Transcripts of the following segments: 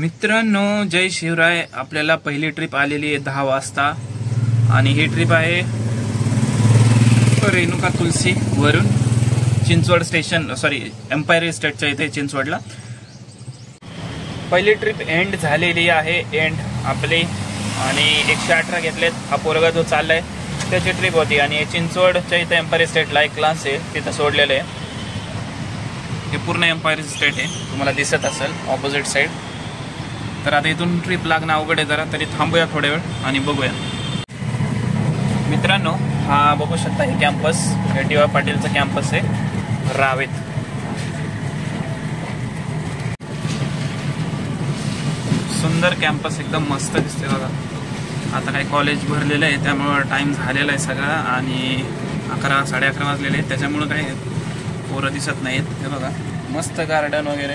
मित्रांनो, जय शिवराय. आपल्याला पहिली ट्रिप आलेली आहे 10 वाजता आणि ही ट्रिप आहे रेणुका तुलसी वरून चिंचवड स्टेशन, सॉरी एम्पायर इस्टेटच्या इथे चिंचवडला. पहिली ट्रिप एंड झालेली आहे, एंड आपली, आणि 118 घेतलेत. हा पोरगा जो चाललाय त्याची ट्रिप होती आणि चिंचवडच्या इथे एम्पायर इस्टेटला एक क्लास आहे, तिथं सोडलेलं आहे. हे पूर्ण एम्पायर इस्टेट आहे, तुम्हाला दिसत असेल ऑपोजिट साईड. तर आता इथून ट्रिप लागणं अवघड आहे जरा, तरी थांबूया थोड्या वेळ आणि बघूया. मित्रांनो, हा बघू शकता हे कॅम्पस, हे डी वाय पाटीलचं कॅम्पस आहे रावेत. सुंदर कॅम्पस, एकदम मस्त दिसते बघा. आता काही कॉलेज भरलेलं आहे त्यामुळं टाइम झालेला आहे सगळा आणि 11 साडे 11 वाजलेले आहेत, त्याच्यामुळं काही पोरं दिसत नाहीत. हे बघा मस्त गार्डन वगैरे.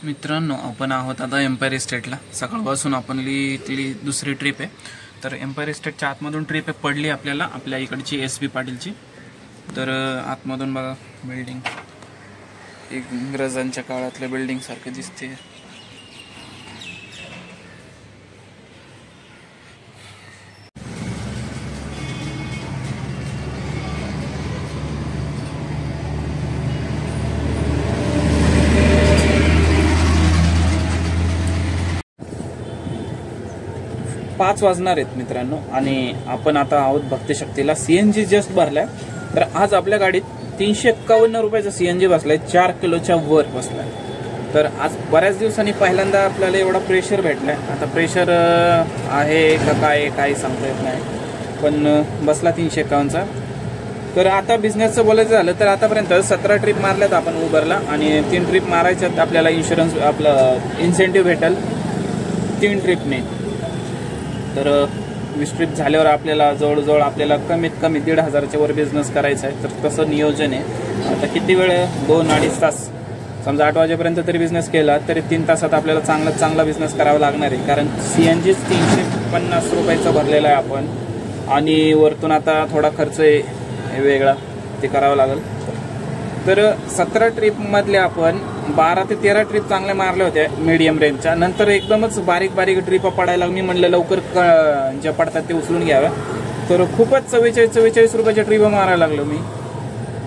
मित्रांनो, आपण आहोत आता एम्पायर इस्टेटला. सकाळपासून आपली दुसरी ट्रिप आहे. तर एम्पायर इस्टेटच्या आतमधून ट्रिप पडली आपल्याला, आपल्या इकडची एस बी पाटीलची. तर आतमधून बघा बिल्डिंग, एक इंग्रजांच्या काळातल्या बिल्डिंग सारखी दिसते. पाच वाजणार आहेत मित्रांनो, आणि आपण आता आहोत भक्तिशक्तीला. सीएनजी जस्ट भरलाय. तर आज आपल्या गाडीत 351 रुपयाचा सीएनजी बसलाय, 4 किलोच्या वर बसलाय. तर आज बऱ्याच दिवसांनी पहिल्यांदा आपल्याला एवढा प्रेशर भेटलाय. आता प्रेशर आहे का काय सांगता येत नाही, पण बसला 351चा. तर आता बिझनेसचं बोलायचं झालं तर आतापर्यंत 17 ट्रिप मारल्यात आपण उबरला, आणि 3 ट्रिप मारायच्यात. आपल्याला इन्शुरन्स, आपलं इन्सेंटिव्ह भेटेल 3 ट्रिपने. तर 20 ट्रिप झाल्यावर आपल्याला जवळजवळ आपल्याला कमीत कमी 1,500च्या वर बिझनेस करायचा आहे. तर तसं नियोजन आहे. आता किती वेळ, 2-2.5 तास, समजा 8 वाजेपर्यंत तरी बिझनेस केला तरी 3 तासात आपल्याला चांगला बिझनेस करावा लागणार आहे. कारण सीएनजी 350 रुपयाचा भरलेला आहे आपण, आणि वरतून आता थोडा खर्च आहे वेगळा, ते करावं लागेल. तर 17 ट्रिपमधले आपण 12 ते 13 ट्रिप चांगल्या मारल्या होत्या मीडियम रेंजच्या. नंतर एकदमच बारीक ट्रिप पडायला. मी म्हणलं लवकर ज्या पडतात ते उचलून घ्याव्या. तर खूपच 44 रुपयाच्या ट्रिप मारायला लागलो मी,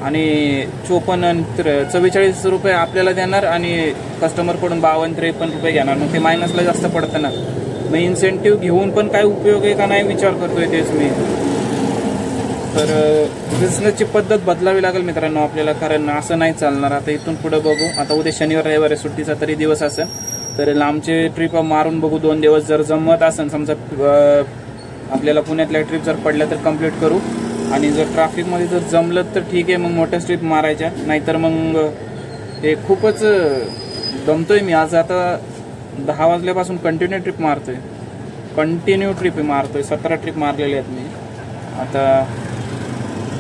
आणि 44 रुपये आपल्याला देणार आणि कस्टमरकडून 52-53 रुपये घेणार. मग ते मायनसला जास्त पडतं ना. मग इन्सेंटिव्ह घेऊन पण काय उपयोग आहे का नाही विचार करतोय तेच मी. तर बिझनेसची पद्धत बदलावी लागेल मित्रांनो आपल्याला, कारण असं नाही चालणार. आता इथून पुढे बघू. आता उद्या शनिवार रविवार सुट्टीचा तरी दिवस असेल, तर लांबचे ट्रिप मारून बघू 2 दिवस. जर जमत असेल, समजा आपल्याला पुण्यातल्या ट्रिप जर पडल्या तर कंप्लीट करू, आणि जर ट्रॅफिकमध्ये जर जमलं तर ठीक आहे, मग मोठ्या ट्रिप मारायच्या. नाहीतर मग हे खूपच दमतोय मी. आज आता 10 वाजल्यापासून कंटिन्यू ट्रिप मारतोय, 17 ट्रिप मारलेले आहेत मी आता.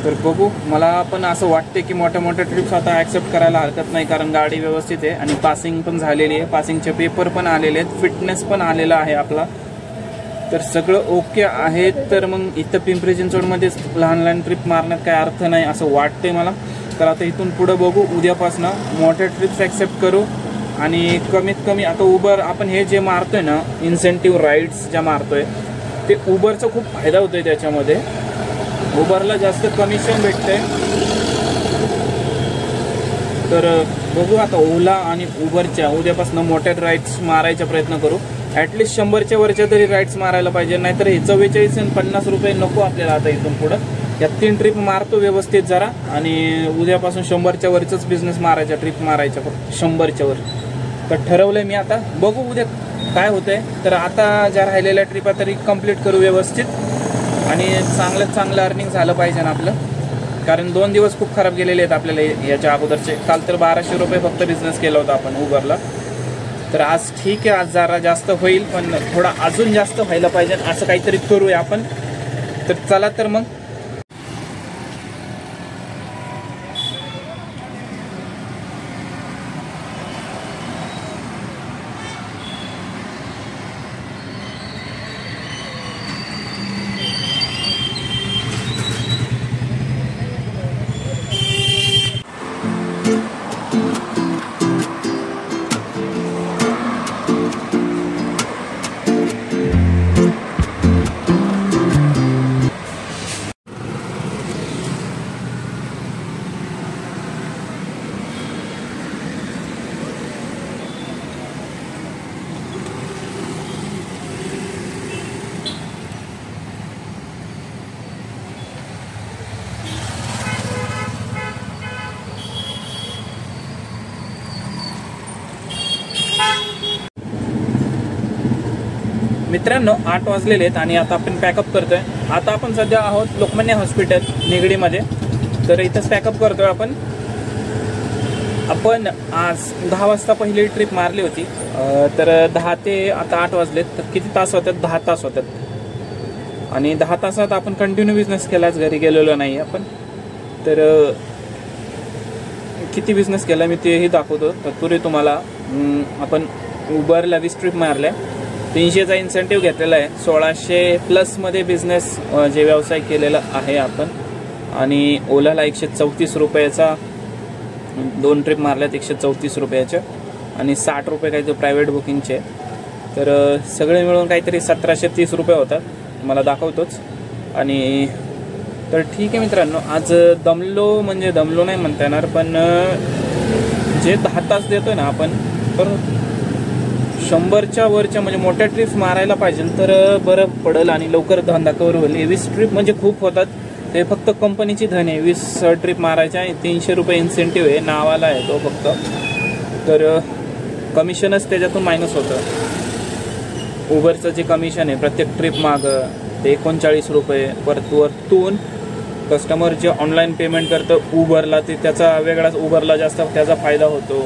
तर बघू. मला पण असं वाटते की मोठ्या ट्रिप्स आता ॲक्सेप्ट करायला हरकत नाही, कारण गाडी व्यवस्थित आहे आणि पासिंग पण झालेली आहे, पासिंगचे पेपर पण आलेले आहेत, फिटनेस पण आलेला आहे आपला. तर सगळं ओके आहे. तर मग इथं पिंपरी चिंचवडमध्येच लहान ट्रिप मारण्यात काय अर्थ नाही असं वाटतंय मला. तर आता इथून पुढं बघू, उद्यापासून मोठ्या ट्रिप्स ॲक्सेप्ट करू. आणि कमीत कमी आता उबर आपण हे जे मारतोय ना, इन्सेंटिव्ह राईड्स ज्या मारतोय, ते उबरचा खूप फायदा होतोय त्याच्यामध्ये. उबरला जास्त कमिशन भेटतंय. तर बघू आता ओला आणि उबरच्या उद्यापासून मोठ्या राईड्स मारायचा प्रयत्न करू. ॲटलिस्ट 100च्या वरच्या तरी राईड्स मारायला पाहिजे, नाहीतर हे 44 आणि 50 रुपये नको आपल्याला. आता इथून पुढं या 3 ट्रिप मारतो व्यवस्थित जरा, आणि उद्यापासून 100च्या वरचाच बिझनेस मारायचा, ट्रिप मारायच्या 100च्या वर. तर ठरवलंय मी. आता बघू उद्या काय होतंय. तर आता ज्या राहिलेल्या ट्रिपा तरी कंप्लीट करू व्यवस्थित, आणि चांगलं अर्निंग झालं पाहिजे ना आपलं. कारण 2 दिवस खूप खराब गेलेले आहेत आपल्याला याच्या अगोदरचे. काल तर 1200 रुपये फक्त बिझनेस केला होता आपण उबरला. तर आज ठीक आहे, आज जरा जास्त होईल, पण थोडा अजून जास्त व्हायला पाहिजे, असं काहीतरी करूया आपण. तर चला तर मग. मित्रांनो 8 वाजलेले आहेत आणि आता आपण पॅकअप करतोय. आता आपण सध्या आहोत लोकमान्य हॉस्पिटल निगडीमध्ये. तर इथंच पॅकअप करतोय आपण. आज 10 वाजता पहिली ट्रिप मारली होती. तर 10 ते आता 8 वाजलेत. तर किती तास होतात? 10 तास होतात. आणि 10 तासात आपण कंटिन्यू बिझनेस केलाच, घरी गेलेलो नाही आपण. तर किती बिझनेस केला मी तेही दाखवतो. तत्पूर्वी तुम्हाला आपण उबरला 20 ट्रिप मारल्या, 300चा इन्सेंटिव्ह घेतलेला आहे. 1600+ बिझनेस जे व्यवसाय केलेला आहे आपण. आणि ओलाला 134 रुपयाचा 2 ट्रिप मारल्यात 134 रुपयाच्या. आणि 60 रुपये काही जो प्रायव्हेट बुकिंगचे. तर सगळे मिळून काहीतरी 1730 रुपये होतात. मला दाखवतोच. आणि तर ठीक आहे मित्रांनो, आज दमलो नाही म्हणता येणार, पण जे 10 तास देतोय ना आपण, तर 100च्या वरच्या म्हणजे मोठ्या ट्रिप्स मारायला पाहिजे तर बरं पडेल आणि लवकर धंदा कवर होईल. 20 ट्रिप म्हणजे खूप होतात. ते फक्त कंपनीची धन आहे. 20 ट्रिप मारायच्या, 300 रुपये इन्सेंटिव्ह आहे, नावाला आहे तो फक्त. तर कमिशनच त्याच्यातून मायनस होतं. उबरचं जे कमिशन आहे प्रत्येक ट्रिप मागं ते 39 रुपये. परत वरतून कस्टमर जे ऑनलाईन पेमेंट करतं उबरला, ते त्याचा वेगळाच, उबरला जास्त त्याचा फायदा होतो.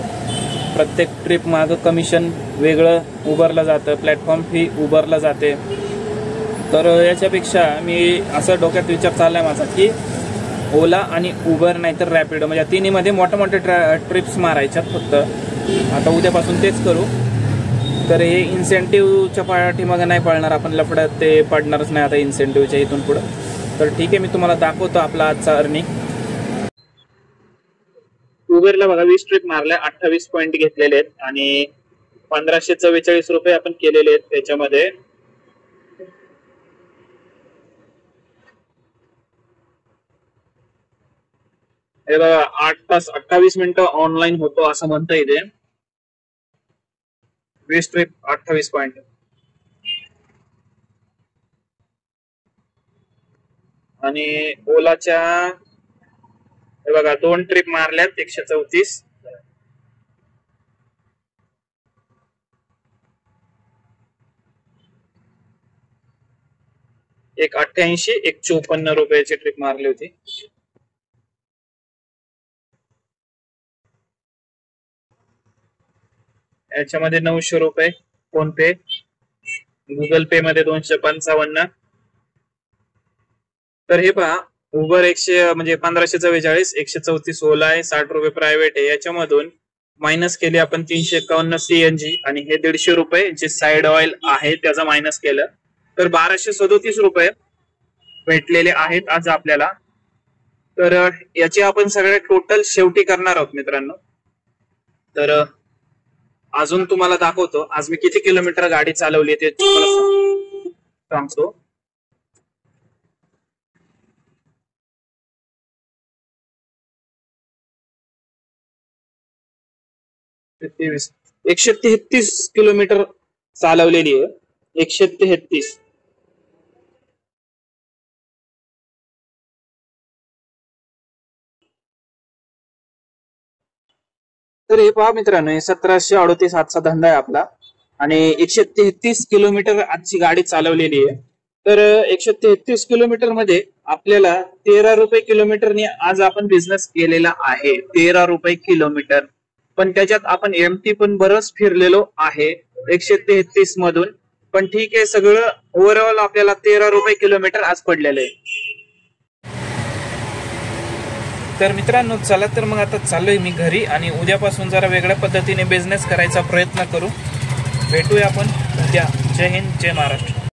प्रत्येक ट्रिप मागं कमिशन वेगळं उबरला जातं, प्लॅटफॉर्म फी उबरला जाते. तर याच्यापेक्षा मी असं डोक्यात विचार चालला आहे माझा की ओला आणि उबर नाहीतर रॅपिडो, म्हणजे तिन्हीमध्ये मोठ्या ट्रिप्स मारायच्यात फक्त. आता उद्यापासून तेच करू. तर हे इन्सेंटिव्हच्या पाठीमागं नाही पडणार आपण, लफड्यात ते पडणारच नाही आता इन्सेंटिव्हच्या इथून पुढं. तर ठीक आहे, मी तुम्हाला दाखवतो आपला आजचा अर्निंग. उबरला बघा 20 ट्रिप मारल्या, 28 पॉईंट घेतलेले आहेत आणि 1544 रुपये आपण केलेले आहेत त्याच्यामध्ये. हे बघा 8 तास 28 मिनिटं ऑनलाईन होतो असं म्हणता येते. 20 ट्रिप 28 पॉईंट. आणि ओलाच्या हे बघा 2 ट्रिप मारल्यात 134. एक 88, एक 54 रुपयाची ट्रिप मारली होती. याच्यामध्ये 900 रुपये फोन पे, गुगल पे मध्ये 255. तर हे पहा, उबर 1544, 134 ओला आहे, 60 रुपये प्रायव्हेट आहे. याच्यामधून मायनस केले आपण 351 CNG आणि हे 150 रुपये जे साइड ऑइल आहे त्याचा मायनस केलं. तर 1237 रुपये भेटलेले आहेत आज आपल्याला. तर याची आपण सगळे टोटल शेवटी करणार आहोत मित्रांनो. तर अजून तुम्हाला दाखवतो आज मी किती किलोमीटर गाडी चालवली ते तुम्हाला सांगतो. ते 133 किलोमीटर चालवलेली आहे. 133. तर हे पहा मित्रांनो, 1738 आजचा धंदा आहे आपला आणि 133 किलोमीटर आजची गाडी चालवलेली आहे. तर 133 किलोमीटर मध्ये आपल्याला 13 रुपये किलोमीटरने आज आपण बिझनेस केलेला आहे. 13 रुपये किलोमीटर. पण त्याच्यात आपण एमटी पण बरंच फिरलेलो आहे 133 मधून. पण ठीक आहे, सगळं ओव्हरऑल आपल्याला 13 रुपये किलोमीटर आज पडलेलं आहे. तर मित्रांनो चला, तर मग आता चाललोय मी घरी आणि उद्यापासून जरा वेगळ्या पद्धतीने बिझनेस करायचा प्रयत्न करू. भेटूया आपण उद्या. जय हिंद, जय महाराष्ट्र.